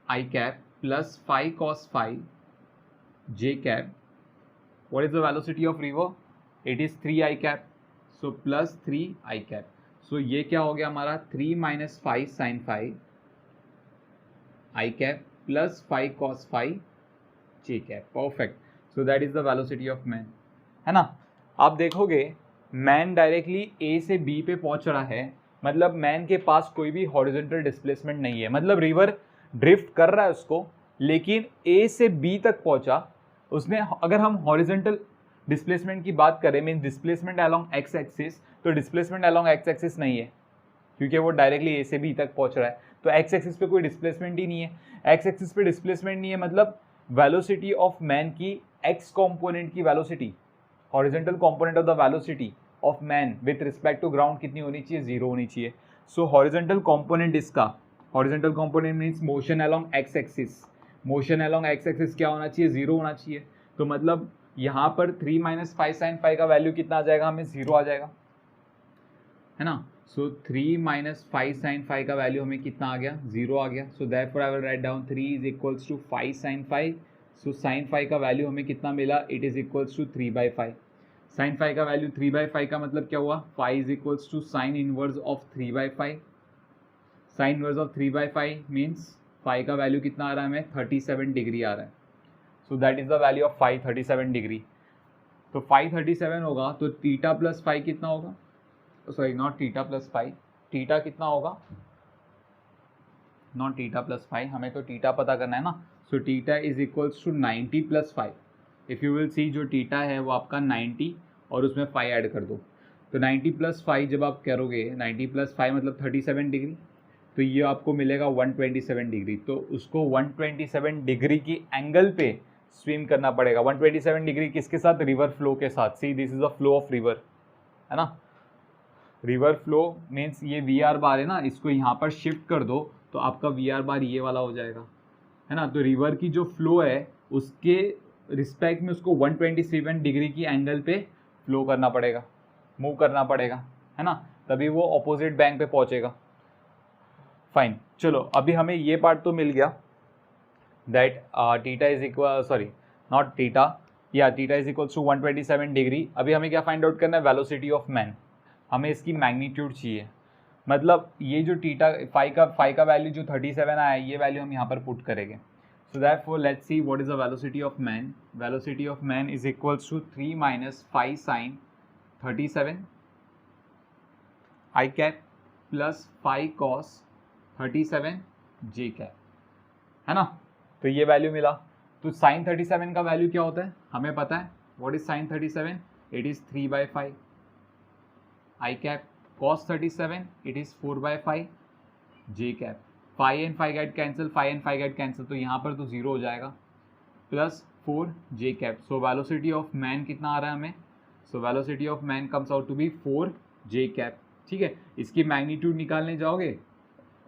I cap plus phi cos phi J cap. What is the velocity of river? It is 3 I cap. So plus 3 I cap. So ये क्या हो गया हमारा, 3 minus 5 sin 5 I cap plus 5 cos 5 J cap. Perfect. So that is the velocity of man. है ना. आप देखोगे man directly A से B पे पहुंच रहा है, मतलब मैन के पास कोई भी हॉरिजॉन्टल डिस्प्लेसमेंट नहीं है. मतलब रिवर ड्रिफ्ट कर रहा है उसको, लेकिन A से B तक पहुंचा उसने. अगर हम हॉरिजॉन्टल डिस्प्लेसमेंट की बात करें, mean displacement along X axis, तो डिस्प्लेसमेंट अलोंग एक्स एक्सिस नहीं है क्योंकि वो डायरेक्टली ए से बी तक पहुंच रहा है. तो एक्स एक्सिस पे कोई डिस्प्लेसमेंट ही नहीं है. एक्स एक्सिस पे डिस्प्लेसमेंट नहीं है, मतलब वेलोसिटी ऑफ मैन की एक्स कंपोनेंट की velocity, horizontal component of the velocity of man with respect to ground कितनी होनी चाहिए, 0 होनी चाहिए. सो हॉरिजॉन्टल कंपोनेंट इसका, horizontal component means motion along X axis, motion along X axis क्या होना चाहिए, 0 होना चाहिए। तो मतलब यहाँ पर 3 - 5 sin phi का वैल्यू कितना आ जाएगा, हमें 0 आ जाएगा, है ना। सो 3 - 5 sin phi का वैल्यू हमें कितना आ गया, 0 आ गया। So therefore I will write down 3 is equals to 5 sin phi। So sin phi का वैल्यू हमें कितना मिला, it is equals to 3/5। sin phi का वैल्यू 3/5 का मतलब क्या हुआ, 5 is equals to sine inverse of 3/5। Sine inverse of 3/5 means phi का वैल्यू कितना आ रहा है हमें, 37 डिग्री आ रहा है। So that is the value of phi, 37 degree. तो फाई 37 होगा तो थीटा प्लस फाई कितना होगा, sorry not theta plus phi, theta कितना होगा, नॉट थीटा प्लस फाई, हमें तो थीटा पता करना है ना। So theta is equals to 90 + 5। If you will see जो थीटा है वो आपका 90 और उसमें 5 ऐड कर दो। तो 90 + 5 जब आप करोगे, 90 + 5 मतलब 37 डिग्री, तो ये आपको मिलेगा 127 डिग्री। तो उसको 127 डिग्री की एंगल पे स्विम करना पड़ेगा। 127 डिग्री किसके साथ, रिवर फ्लो के साथ। सी this is a flow of river, है ना। रिवर फ्लो मीन्स ये VR बार है ना, इसको यहाँ पर शिफ्ट कर दो तो आपका VR बार ये वाला हो जाएगा, है ना। तो रिवर की जो फ्लो है उसके रिस्पेक्ट में उसको 127 डिग्री की एंगल पे फ्लो करना पड़ेगा, मूव करना पड़ेगा, है ना, तभी वो ऑपोजिट बैंक पे पहुंचेगा। फाइन, चलो अभी हमें ये पार्ट तो मिल गया that theta is equal, sorry not theta, या theta is equals to 127 degree. अभी हमें क्या फाइंड आउट करना है, वेलोसिटी ऑफ मैन। हमें इसकी मैग्नीट्यूड चाहिए, मतलब ये जो थीटा फाई का वैल्यू जो 37 आया है, ये वैल्यू हम यहाँ पर पुट करेंगे। So that for let's see what is the velocity of man. Velocity of man is equals to 3 - 5 sin 37 I cap plus 5 cos 37 J cap, है ना। तो ये वैल्यू मिला। तो sin 37 का वैल्यू क्या होता है हमें पता है, what is sin 37, it is 3/5 I cap, cos 37 it is 4/5 J cap. 5 and 5 get cancel, 5 and 5 get cancel, तो यहाँ पर तो 0 हो जाएगा, plus 4 J cap. So velocity of man कितना आ रहा है हमें, so velocity of man comes out to be 4 J cap. ठीक है, इसकी मैग्नीट्यूड निकालने जाओगे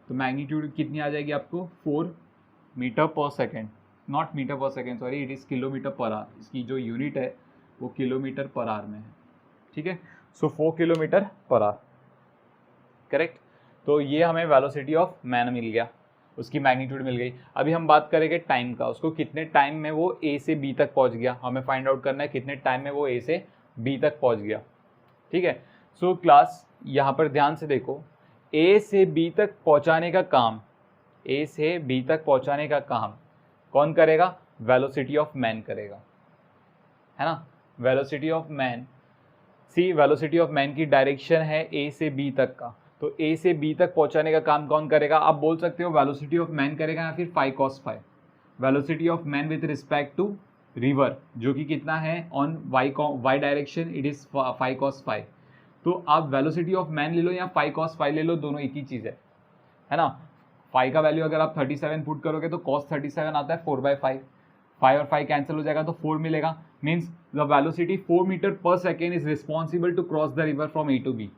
तो मैग्नीट्यूड कितनी आ जाएगी आपको, 4 metre per second, not metre per second sorry, it is kilometre per our. इसकी जो यूनिट है वो किलोमीटर पर आवर में है, ठीक है। सो 4 किलोमीटर पर आवर, करेक्ट। तो ये हमें वेलोसिटी ऑफ मैन मिल गया, उसकी मैग्नीट्यूड मिल गई। अभी हम बात करेंगे टाइम का, उसको कितने टाइम में वो A से B तक पहुंच गया, हमें फाइंड आउट करना है कितने टाइम में वो A से B तक पहुंच गया, ठीक है। सो क्लास यहाँ पर ध्यान से देखो, A से B तक पहुँचाने का काम, A से B तक पहुँचाने का काम कौन करेगा, वेलोसिटी ऑफ मैन करेगा, है ना। Velocity of man, see velocity of man की डायरेक्शन है A से B तक का, तो A से B तक पहुंचाने का काम कौन करेगा, आप बोल सकते हो वेलोसिटी ऑफ मैन करेगा या फिर 5 cos 5। Velocity of man with respect to river जो कि कितना है on y direction, it is 5 cos 5। तो आप वेलोसिटी ऑफ मैन ले लो या 5 cos 5 ले लो, दोनों एक ही चीज़ है ना। 5 का वैल्यू अगर आप 37 पुट करोगे तो cos 37 आता है 4/5, 5 और 5 कैंसिल हो जाएगा तो 4 मिलेगा। Means the velocity 4 metre per second is responsible to cross the river from A to B।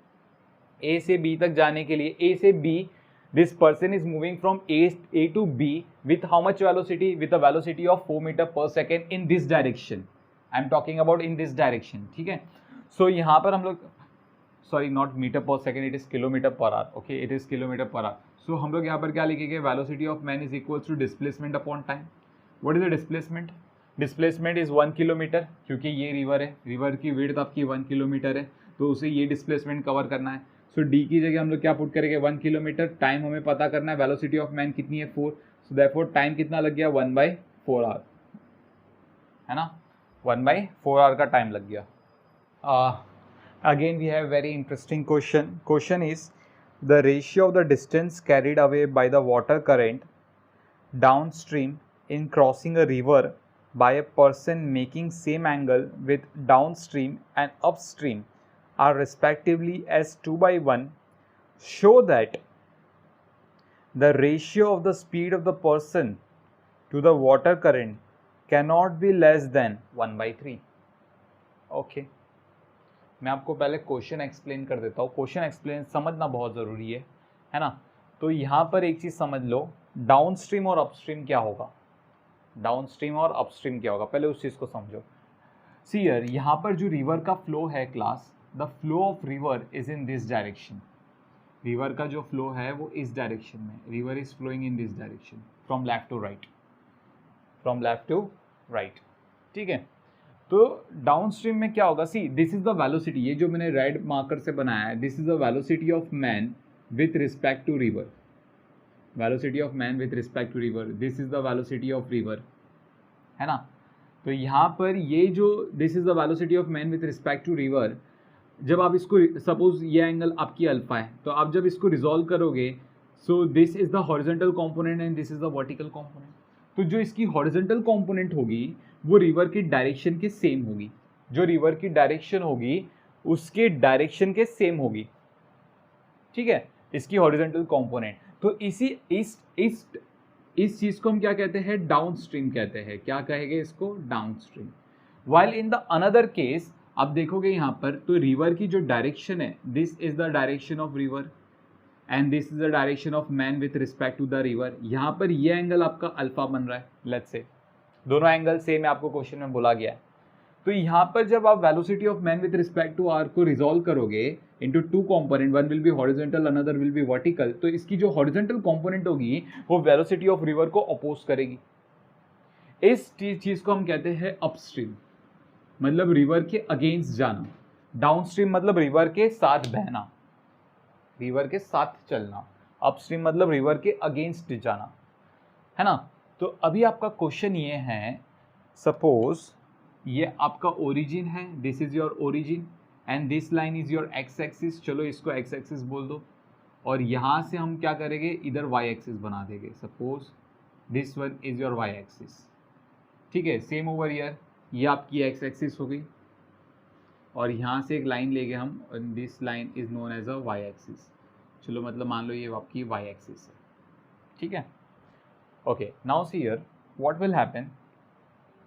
A से B तक जाने के लिए, A से B this person is moving from A to B with how much velocity, with a velocity of 4 meter per second in this direction, I am talking about in this direction, ठीक है। सो यहाँ पर हम लोग, sorry not metre per second, it is kilometre per hour, okay it is kilometre per hour. सो हम लोग यहाँ पर क्या लिखेंगे, velocity of man is equals to displacement upon time. What is the displacement, displacement is 1 kilometre, क्योंकि ये river है, रिवर की विड्थ आपकी 1 किलोमीटर है, तो उसे ये डिस्प्लेसमेंट कवर करना है। सो डी की जगह हम लोग क्या पुट करेंगे, 1 किलोमीटर, टाइम हमें पता करना है, वेलोसिटी ऑफ मैन कितनी है 4, सो देयरफॉर टाइम कितना लग गया 1/4 आवर, है ना, 1/4 आवर का टाइम लग गया। Again we have very interesting question. Question is the ratio of the distance carried away by the water current downstream in crossing a river by a person making same angle with downstream and upstream are respectively as 2/1, show that the ratio of the speed of the person to the water current cannot be less than 1/3। Okay, मैं आपको पहले question explain कर देता हूँ। Question explain समझना बहुत ज़रूरी है ना। तो यहाँ पर एक चीज़ समझ लो, डाउनस्ट्रीम और अपस्ट्रीम क्या होगा। डाउनस्ट्रीम और अपस्ट्रीम क्या होगा, पहले उस चीज़ को समझो। सी हियर, यहाँ पर जो रिवर का फ्लो है class, the flow of river is in this direction. River का जो फ्लो है वो इस डायरेक्शन में, river is flowing in this direction from left to right, from left to right, ठीक है। तो डाउनस्ट्रीम में क्या होगा, see this is the velocity, ये जो मैंने रेड मार्कर से बनाया है, this is the velocity of man with respect to river, velocity of man with respect to river, this is the velocity of river, है ना। तो यहाँ पर ये जो this is the velocity of man with respect to river, जब आप इसको सपोज ये एंगल आपकी अल्फा है, तो आप जब इसको रिजॉल्व करोगे, सो this is the horizontal component and this is the vertical component. तो जो इसकी हॉरिजॉन्टल कंपोनेंट होगी वो रिवर की डायरेक्शन के सेम होगी, जो रिवर की डायरेक्शन होगी उसके डायरेक्शन के सेम होगी, ठीक है, इसकी हॉरिजॉन्टल कंपोनेंट। तो इस चीज को हम क्या कहते हैं, डाउनस्ट्रीम कहते हैं। क्या कहेंगे इसको, downstream. While in the another case आप देखोगे यहाँ पर, तो रिवर की जो डायरेक्शन है, this is the direction of river and this is the direction of man with respect to the river. यहाँ पर ये एंगल आपका अल्फा बन रहा है, लेट्स से दोनों एंगल सेम है, आपको क्वेश्चन में बोला गया है। तो यहाँ पर जब आप velocity of man with respect to R को रिजॉल्व करोगे into two component, one will be horizontal another will be vertical, तो इसकी जो हॉरिजॉन्टल कंपोनेंट होगी वो वेलोसिटी ऑफ रिवर को अपोज करेगी। इस चीज को हम कहते हैं अपस्ट्रीम, मतलब रिवर के अगेंस्ट जाना। डाउनस्ट्रीम मतलब रिवर के साथ बहना, रिवर के साथ चलना। अपस्ट्रीम मतलब रिवर के अगेंस्ट जाना, है ना। तो अभी आपका क्वेश्चन ये है, सपोज ये आपका ओरिजिन है, this is your origin and this line is your x axis, चलो इसको एक्स एक्सिस बोल दो, और यहाँ से हम क्या करेंगे, इधर वाई एक्सिस बना देंगे, suppose this one is your Y axis, ठीक है। सेम ओवर ईयर, ये आपकी एक्स एक्सिस हो गई, और यहाँ से एक लाइन लेंगे हम, this line is known as a Y axis, चलो मतलब मान लो ये आपकी वाई एक्सिस है, ठीक है। Okay, now see here what will happen,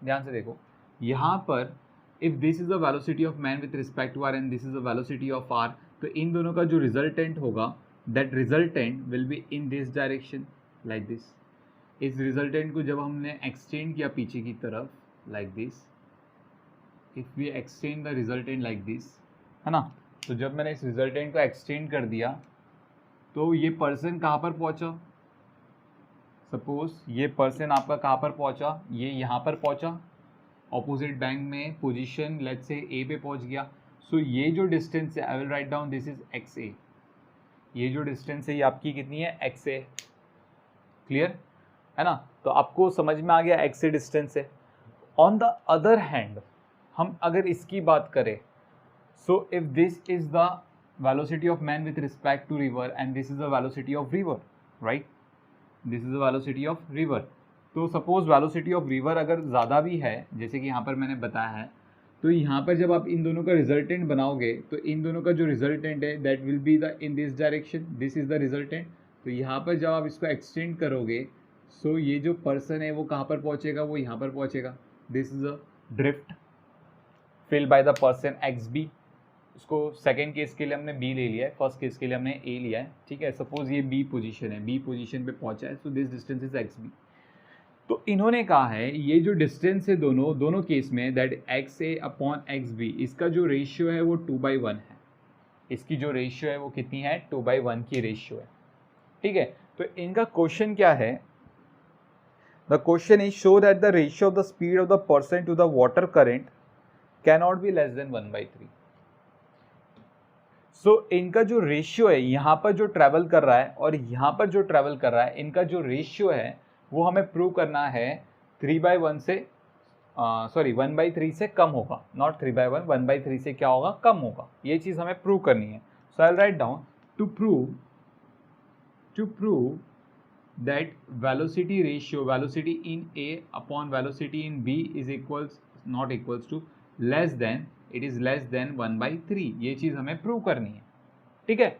ध्यान से देखो यहाँ पर, if this is the velocity of man with respect to R and this is the velocity of R, तो इन दोनों का जो रिजल्टेंट होगा, that resultant will be in this direction like this. इस रिजल्टेंट को जब हमने एक्सटेंड किया पीछे की तरफ like this, if we extend the resultant like this, है ना, तो जब मैंने इस रिजल्टेंट को एक्सटेंड कर दिया तो ये पर्सन कहाँ पर पहुँचा, सपोज ये पर्सन आपका कहाँ पर पहुँचा, ये यहाँ पर पहुँचा, ऑपोजिट बैंक में पोजीशन लेट्स से ए पे पहुँच गया। सो ये जो डिस्टेंस है, I will write down this is X A, ये जो डिस्टेंस है ये आपकी कितनी है, एक्स ए, क्लियर है ना। तो आपको समझ में आ गया एक्स ए डिस्टेंस है। ऑन द अदर हैंड हम अगर इसकी बात करें, so if this is the velocity of man with respect to river and this is the velocity of river, right, this is the velocity of river. तो suppose velocity of river अगर ज़्यादा भी है, जैसे कि यहाँ पर मैंने बताया है, तो यहाँ पर जब आप इन दोनों का रिजल्टेंट बनाओगे, तो इन दोनों का जो रिजल्टेंट है that will be the in this direction, this is the resultant. तो यहाँ पर जब आप इसको एक्सटेंड करोगे, सो ये जो पर्सन है वो कहाँ पर पहुँचेगा, वो यहाँ पर पहुँचेगा। This is a drift fill by the person X B. उसको सेकेंड केस के लिए हमने बी ले लिया है, फर्स्ट केस के लिए हमने ए लिया है, ठीक है। सपोज ये बी पोजीशन है, बी पोजीशन पे पहुंचा है, so this distance is X B. तो इन्होंने कहा है ये जो डिस्टेंस है दोनों केस में, that X A upon X B, इसका जो रेशियो है वो 2/1 है। इसकी जो रेशियो है वो कितनी है, 2/1 की रेशियो है, ठीक है। तो इनका क्वेश्चन क्या है, the question is show that the ratio of the speed of the person to the water current cannot be less than 1/3। So इनका जो रेशियो है, यहाँ पर जो ट्रैवल कर रहा है और यहाँ पर जो ट्रैवल कर रहा है, इनका जो रेशियो है वो हमें प्रूव करना है 3/1 से, सॉरी 1/3 से कम होगा, नॉट 3/1, 1/3 से क्या होगा, कम होगा। ये चीज़ हमें प्रूव करनी है। So I will write down to prove that velocity ratio, velocity in A upon velocity in B is equals not equals to less than, it is less than 1/3। ये चीज हमें प्रूव करनी है, ठीक है।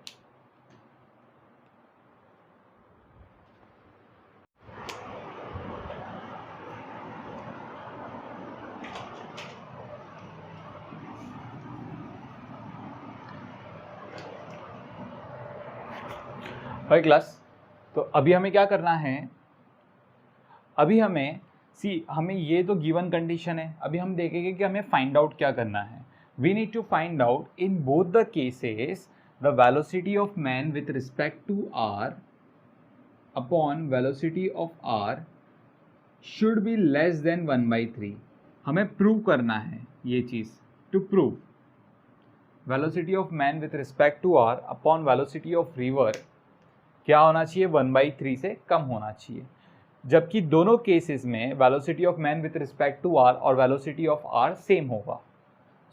भाई क्लास, तो अभी हमें क्या करना है, अभी हमें सी हमें ये तो गिवन कंडीशन है, अभी हम देखेंगे कि हमें फाइंड आउट क्या करना है. We need to find out in both the cases the velocity of man with respect to R upon velocity of R should be less than 1/3. हमें प्रूव करना है ये चीज़. To prove velocity of man with respect to R upon velocity of river क्या होना चाहिए, 1/3 से कम होना चाहिए. जबकि दोनों केसेस में velocity of man with respect to R और वेलोसिटी ऑफ आर सेम होगा.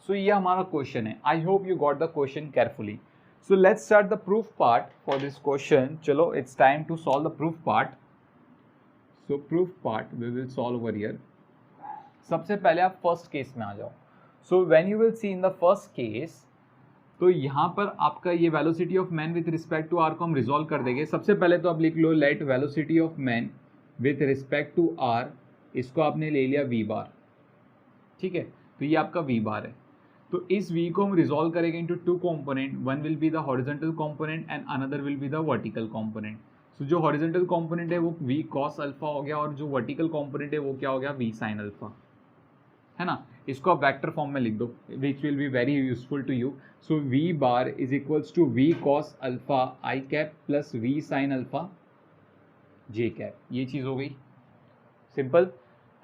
सो ये हमारा क्वेश्चन है. I hope you got the question carefully. So let's start the proof part for this question. चलो it's time to solve the proof part. So proof part we will solve over here. सबसे पहले आप first case में आ जाओ. So when you will see in the first case, तो यहाँ पर आपका ये velocity of man with respect to R को हम रिजॉल्व कर देंगे. सबसे पहले तो आप लिख लो let velocity of man with respect to R, इसको आपने ले लिया वी बार. ठीक है, तो ये आपका वी बार है. तो इस v को हम रिजॉल्व करेंगे into two component. One will be the horizontal component and another will be the vertical component. So जो हॉरिजॉन्टल कंपोनेंट है वो v cos अल्फा हो गया और जो वर्टिकल कंपोनेंट है वो क्या हो गया, v sin अल्फा, है ना. इसको आप वेक्टर फॉर्म में लिख दो which will be very useful to you. So v bar is equals to v cos alpha I cap plus v sin alpha j cap. ये चीज़ हो गई सिंपल,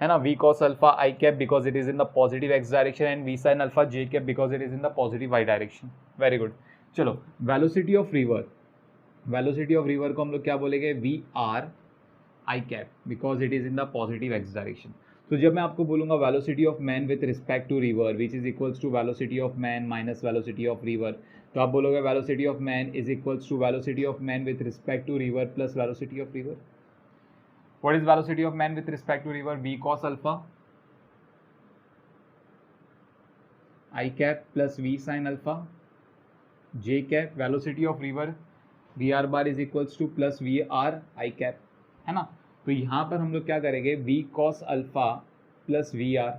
है ना. v cos alpha I cap because it is in the positive x direction and v sin alpha j cap because it is in the positive y direction. Very good. चलो velocity of river, velocity of river को हम लोग क्या बोलेंगे, v r i cap because it is in the positive x direction. तो जब मैं आपको बोलूंगा velocity of man with respect to river which is equals to velocity of man minus velocity of river, तो आप बोलोगे velocity of man is equals to velocity of man with respect to river plus velocity of river. What is velocity of man with respect to river? V cos alpha I cap plus V sin alpha J cap. Velocity of river VR bar is equals to plus VR I cap, है ना. तो यहाँ पर हम लोग क्या करेंगे, V cos alpha plus VR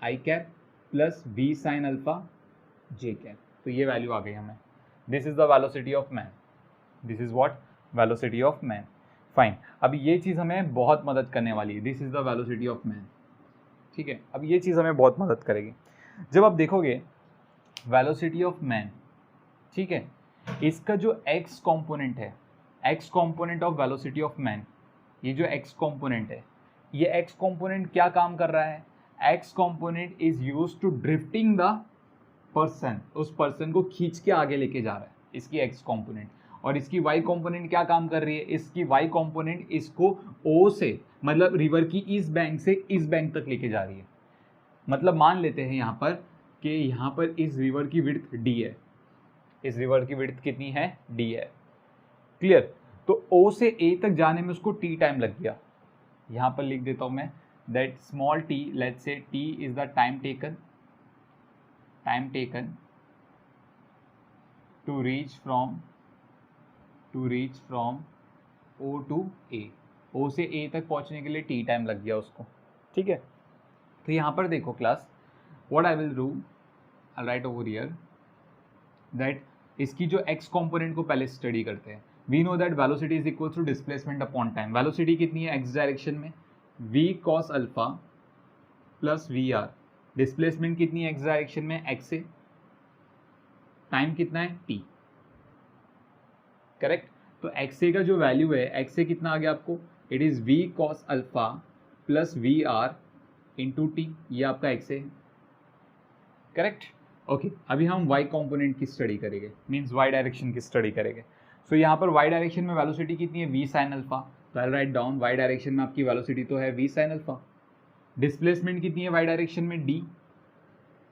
I cap plus V sin alpha J cap. तो ये वैल्यू आ गई हमें. This is the velocity of man. This is what? Velocity of man. Fine. अब ये चीज़ हमें बहुत मदद करने वाली है. This is the velocity of man. ठीक है, अब ये चीज़ हमें बहुत मदद करेगी. जब आप देखोगे वेलोसिटी ऑफ मैन, ठीक है, इसका जो x कंपोनेंट है, x component of velocity of man, ये जो x कंपोनेंट है, ये x कंपोनेंट क्या काम कर रहा है, x component is used to drifting the person. उस पर्सन को खींच के आगे लेके जा रहा है इसकी x कंपोनेंट. और इसकी y कंपोनेंट क्या काम कर रही है, इसकी y कंपोनेंट इसको O से, मतलब रिवर की इस बैंक से इस बैंक तक लेके जा रही है. मतलब मान लेते हैं यहाँ पर कि यहाँ पर इस रिवर की विड्थ d है. इस रिवर की विड्थ कितनी है, d है. क्लियर. तो O से A तक जाने में उसको t टाइम लग गया. यहाँ पर लिख देता हूँ मैं that small t, let's say t is the time taken to reach from O to A. O से A तक पहुंचने के लिए t टाइम लग गया उसको. ठीक है, तो यहाँ पर देखो class, what I will do, I write over here that इसकी जो x कंपोनेंट को पहले स्टडी करते हैं. We know that velocity is equal to displacement upon time. Velocity कितनी है x डायरेक्शन में, v cos alpha plus VR. Displacement कितनी है x डायरेक्शन में, x से. टाइम कितना है, t. करेक्ट. तो एक्स का जो वैल्यू है, एक्स से कितना आ गया आपको, it is v cos alpha plus VR into T. ये आपका एक्स है. करेक्ट. ओके, अभी हम y कंपोनेंट की स्टडी करेंगे, मींस y डायरेक्शन की स्टडी करेंगे. सो यहाँ पर y डायरेक्शन में वेलोसिटी कितनी है, v sin अल्फा. तो आई राइट डाउन y डायरेक्शन में आपकी वेलोसिटी तो है v sin अल्फा. डिस्प्लेसमेंट कितनी है y डायरेक्शन में, d.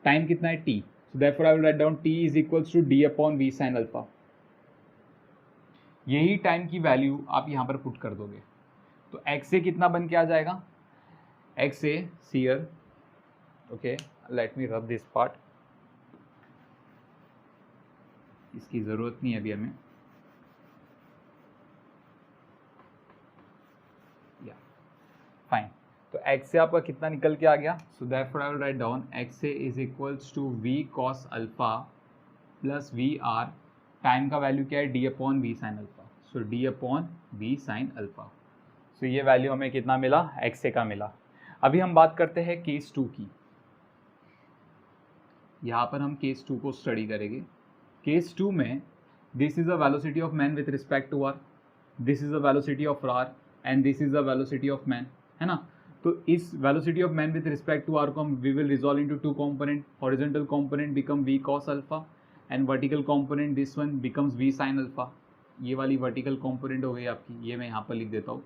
टाइम कितना है, t. So therefore I will write down t is equals to d upon v sin alpha. यही टाइम की वैल्यू आप यहाँ पर पुट कर दोगे तो x से कितना बन के आ जाएगा, x से shear. Okay, let me rub this part. इसकी ज़रूरत नहीं है अभी हमें. या फाइन. तो x से आपका कितना निकल के आ गया. So therefore I will write down x से is equals to v cos alpha plus VR. Time का वैल्यू क्या है, d upon v sin alpha. So d upon v sin alpha. So ये वैल्यू हमें कितना मिला, XA का मिला। अभी हम बात करते हैं केस 2 की। यहाँ पर हम केस 2 को स्टडी करेंगे। केस 2 में this is the velocity of man with respect to R, this is the velocity of R and this is the velocity of man, है ना। तो इस velocity of man with respect to R को हम we will resolve into two component, horizontal component become v cos alpha and vertical component this one becomes v sin alpha. ये वाली vertical component हो गई आपकी, ये मैं यहाँ पर लिख देता हूँ,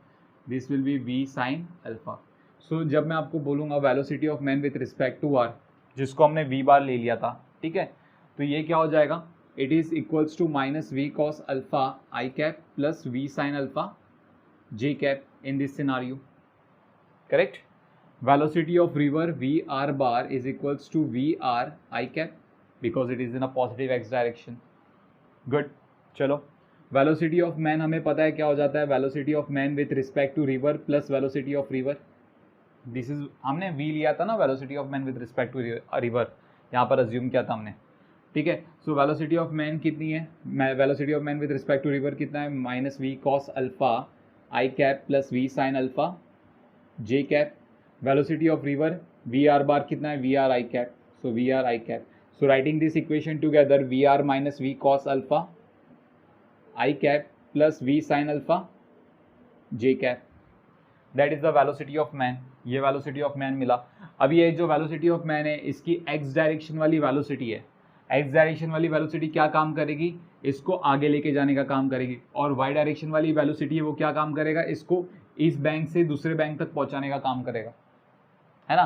this will be v sin alpha. So जब मैं आपको बोलूँगा velocity of man with respect to R, जिसको हमने v बार ले लिया था, ठीक है, तो ये क्या हो जाएगा, it is equals to minus v cos alpha I cap plus v sin alpha j cap in this scenario, correct. Velocity of river v r bar is equals to v r I cap because it is in a positive x direction. Good, चलो velocity of man हमें पता है क्या हो जाता है, velocity of man with respect to river plus velocity of river, this is हमने v लिया था ना, velocity of man with respect to river यहाँ पर अज्यूम किया था हमने, ठीक है। सो वेलोसिटी ऑफ मैन कितनी है, velocity of man with respect to river कितना है, minus v cos alpha I cap plus v sin alpha j cap. Velocity of river v are bar कितना है, v r i cap, so v r i cap. So writing this equation together, v are minus we cos alpha I cap plus v sine alpha j cap, that is the velocity of man. ये velocity of man मिला। अब ये जो velocity of man है, इसकी x direction वाली velocity है, x direction वाली वेलोसिटी क्या काम करेगी, इसको आगे लेके जाने का काम करेगी, और वाई डायरेक्शन वाली वेलोसिटी है वो क्या काम करेगा, इसको इस बैंक से दूसरे बैंक तक पहुंचाने का काम करेगा, है ना।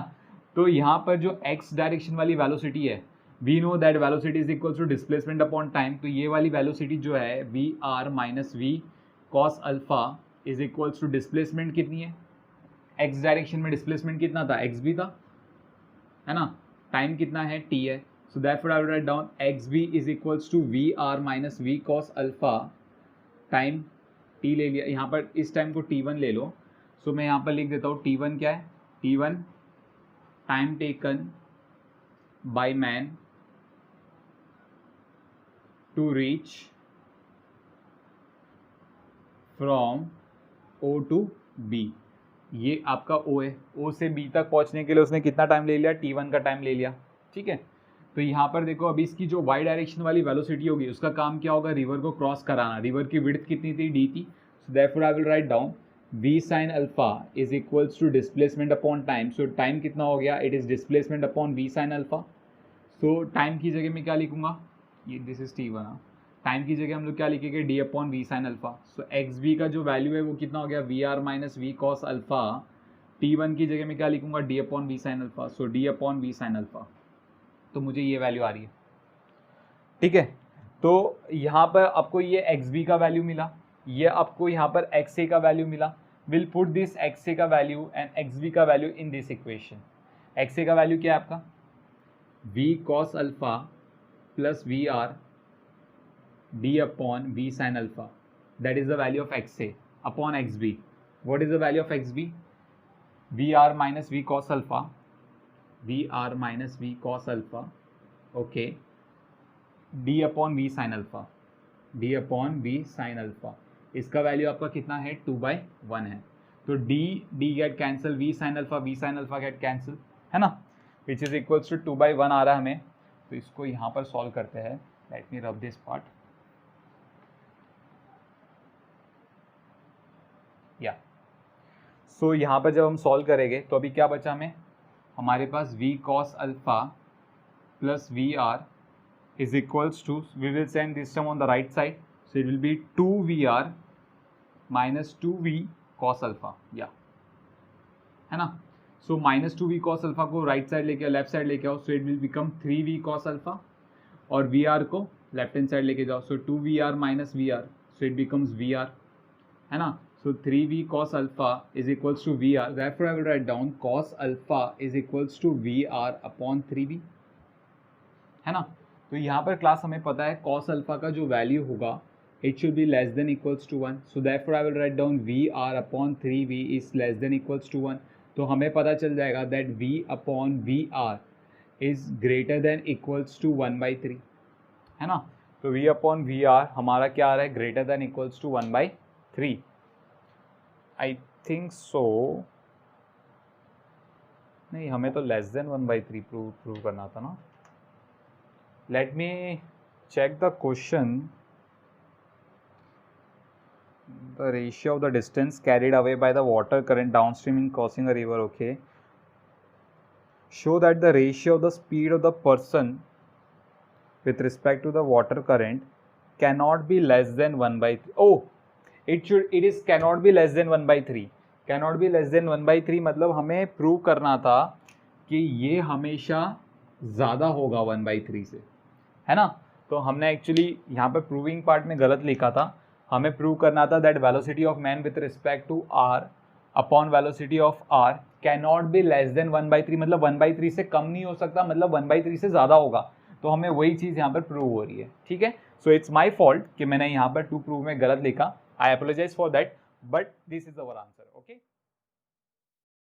तो यहाँ पर जो x डायरेक्शन वाली वेलोसिटी है, we know that velocity is equal to displacement upon time, तो ये वाली वेलोसिटी जो है v are minus we cos alpha is equal to displacement कितनी है, x डायरेक्शन में डिस्प्लेसमेंट कितना था, x भी था, है ना, टाइम कितना है, t है। So that for I will write down X B is equals to V are minus we cos alpha, time t ले लिया, यहाँ पर इस टाइम को t1 ले लो। सो मैं यहाँ पर लिख देता हूँ t1 क्या है, t1 time taken by man to reach from O to B, ये आपका O है, O से B तक पहुंचने के लिए उसने कितना टाइम ले लिया, t1 का टाइम ले लिया, ठीक है। तो यहाँ पर देखो, अभी इसकी जो y डायरेक्शन वाली वेलोसिटी होगी उसका काम क्या होगा, रिवर को क्रॉस कराना। रिवर की विड्थ कितनी थी, d थी, so therefore I will write down v sin alpha is equals to displacement upon time. So time कितना हो गया, it is displacement upon v sin alpha. So time की जगह मैं क्या लिखूंगा, ये दिस इज t1, टाइम की जगह हम लोग क्या लिखेंगे, d upon v sin alpha. So X B का जो वैल्यू है वो कितना हो गया, V are minus we cos alpha, t1 की जगह में क्या लिखूंगा, d upon v sin alpha, so d upon v sin alpha. तो मुझे ये वैल्यू आ रही है, ठीक है। तो यहाँ पर आपको ये xb का वैल्यू मिला, ये आपको यहाँ पर xa का वैल्यू मिला। विल पुट दिस xa का वैल्यू एंड xb का value in this equation. xa का वैल्यू क्या है आपका, v cos alpha plus v r d upon v sin alpha, that is the value of xa upon xb। What is the value of xb, v are minus v cos alpha, v are minus we cos alpha, okay, d upon v sine alpha, d upon v sine alpha. इसका value आपका कितना है, 2/1 है। तो d get cancel, v sine alpha get cancel, है ना, which is equals to 2/1 आ रहा है हमें। तो इसको यहाँ पर सॉल्व करते हैं, let me rub this part, या सो यहाँ पर जब हम सॉल्व करेंगे तो अभी क्या बचा हमें, हमारे पास v cos alpha plus v r is equals to, we will send this term on the right side, so it will be 2vr minus 2v cos alpha, या है ना। So minus 2v cos alpha को right side लेके left side लेके आओ, so it will become 3v cos alpha, और vr को left hand side लेके जाओ, so 2vr minus vr, so it becomes vr, है ना। So 3v cos alpha is equals to vr. Therefore, I will write down cos alpha is equals to vr upon 3v, है ना। तो यहाँ पर class हमें पता है cos alpha का जो वैल्यू होगा it should be less than equals to 1. So therefore, I will write down vr upon 3v is less than equals to 1. तो हमें पता चल जाएगा that v upon vr is greater than equals to 1/3, है ना। तो v upon vr हमारा क्या आ रहा है, greater than equals to 1/3। Think so नहीं, हमें तो लेस देन 1/3 प्रूव करना था ना. Let me check the question. The ratio of the distance carried away by the water current downstream in crossing a river. Okay. Show that the ratio of the speed of the person with respect to the water current cannot be less than 1/3. Oh, it is cannot be less than 1/3. Cannot be less than 1/3 मतलब हमें prove करना था कि ये हमेशा ज़्यादा होगा 1/3 से, है ना. तो हमने एक्चुअली यहाँ पे प्रूविंग पार्ट में गलत लिखा था. हमें प्रूव करना था that velocity of man with respect to R upon velocity of R cannot be less than 1/3 मतलब 1/3 से कम नहीं हो सकता, मतलब 1/3 से ज़्यादा होगा. तो हमें वही चीज़ यहाँ पर प्रूव हो रही है. ठीक है. सो इट्स माई फॉल्ट कि मैंने यहाँ पर टू प्रूव में गलत लिखा. I apologise for that, but this is our answer. Okay.